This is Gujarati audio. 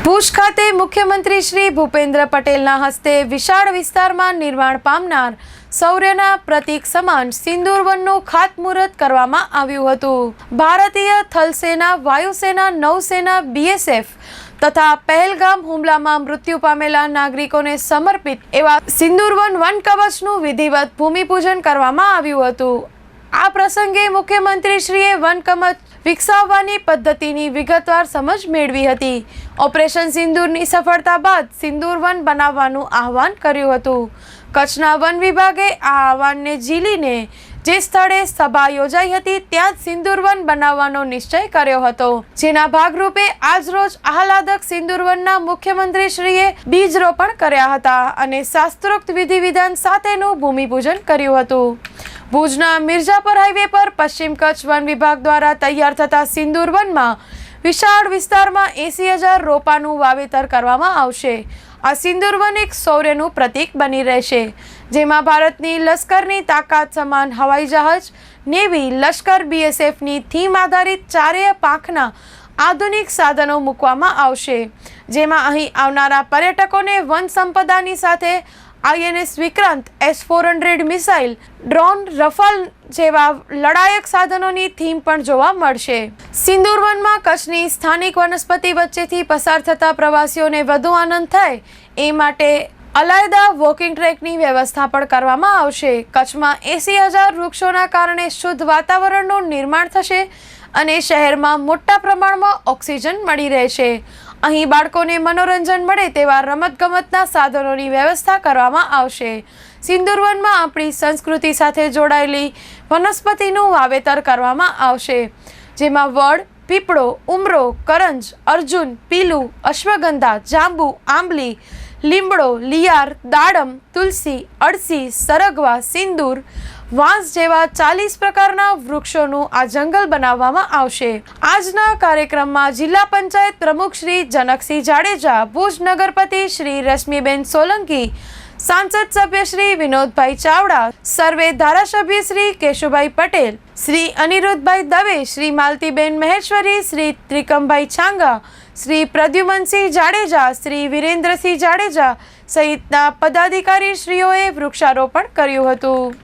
ભુજ ખાતે મુખ્યમંત્રી શ્રી ભૂપેન્દ્ર પટેલના હસ્તે વિશાળ વિસ્તારમાં નિર્માણ પામનાર શૌર્યના પ્રતીક સમાન સિંદૂર વનનું ખાતમુહૂર્ત કરવામાં આવ્યું હતું। ભારતીય થલસેના, વાયુસેના, નૌસેના, બીએસએફ તથા પહેલગામ હુમલામાં મૃત્યુ પામેલા નાગરિકોને સમર્પિત એવા સિંદૂર વન કવચનું વિધિવત ભૂમિપૂજન કરવામાં આવ્યું હતું। આ પ્રસંગે મુખ્યમંત્રીશ્રીએ વન કવચ વિકસાવવાની પદ્ધતિની વિગતવાર સમજ મેળવી હતી। ઓપરેશન સિંદૂરની સફળતા બાદ સિંદૂર વન બનાવવાનું આહવાન કર્યું હતું। કચ્છના વન વિભાગે આ આહવાનને ઝીલીને જે સ્થળે સભા યોજાઈ હતી ત્યાં જ સિંદૂર વન બનાવવાનો નિશ્ચય કર્યો હતો, જેના ભાગરૂપે આજરોજ આહલાદક સિંદૂર વનના મુખ્યમંત્રીશ્રીએ બીજરોપણ કર્યા હતા અને શાસ્ત્રોક્ત વિધિ વિધાન સાથેનું ભૂમિપૂજન કર્યું હતું। ભુજના મિર્જાપર હાઈવે પર પશ્ચિમ કચ્છ વન વિભાગ દ્વારા તૈયાર થતા સિંદૂર વનમાં વિશાળ વિસ્તારમાં 80,000 રોપાનું વાવેતર કરવામાં આવશે। આ સિંદૂર વન એક શૌર્યનું પ્રતીક બની રહેશે, જેમાં ભારતની લશ્કરની તાકાત સમાન હવાઈ જહાજ, નેવી, લશ્કર, બીએસએફની થીમ આધારિત ચારેય પાંખના આધુનિક સાધનો મૂકવામાં આવશે, જેમાં અહીં આવનારા પર્યટકોને વન સંપદાની સાથે INS Vikrant, S-400 missile, drone, Rafale જેવા લડાયક સાધનોની થીમ પણ જોવા મળશે। સિંદૂર વનમાં કચ્છની સ્થાનિક વનસ્પતિ વચ્ચેથી પસાર થતા પ્રવાસીઓને વધુ આનંદ થાય એ માટે અલાયદા વોકિંગ ટ્રેકની વ્યવસ્થા પણ કરવામાં આવશે। કચ્છમાં 80,000 વૃક્ષોના કારણે શુદ્ધ વાતાવરણનું નિર્માણ થશે અને શહેરમાં મોટા પ્રમાણમાં ઓક્સિજન મળી રહેશે। અહીં બાળકોને મનોરંજન મળે તેવા રમતગમતના સાધનોની વ્યવસ્થા કરવામાં આવશે। સિંદૂર વનમાં આપણી સંસ્કૃતિ સાથે જોડાયેલી વનસ્પતિનું વાવેતર કરવામાં આવશે, જેમાં વડ, પીપળો, ઉમરો, કરંજ, અર્જુન, પીલું, અશ્વગંધા, જાંબુ, આંબલી, લીમડો, લિયાર, દાડમ, તુલસી, અળસી, સરગવા, સિંદૂર, વાંસ જેવા 40 પ્રકારના વૃક્ષોનું આ જંગલ બનાવવામાં આવશે। આજના કાર્યક્રમમાં જિલ્લા પંચાયત પ્રમુખ શ્રી જનકસિંહ જાડેજા, ભુજ નગરપતિ શ્રી રશ્મિબેન સોલંકી, સાંસદ સભ્ય શ્રી વિનોદભાઈ ચાવડા, સર્વે ધારાસભ્ય શ્રી કેશુભાઈ પટેલ, શ્રી અનિરુદ્ધભાઈ દવે, શ્રી માલતીબેન મહેશ્વરી, શ્રી ત્રિકમભાઈ છાંગા, શ્રી પ્રદ્યુમનસિંહ જાડેજા, શ્રી વિરેન્દ્રસિંહ જાડેજા સહિતના પદાધિકારીશ્રીઓએ વૃક્ષારોપણ કર્યું હતું।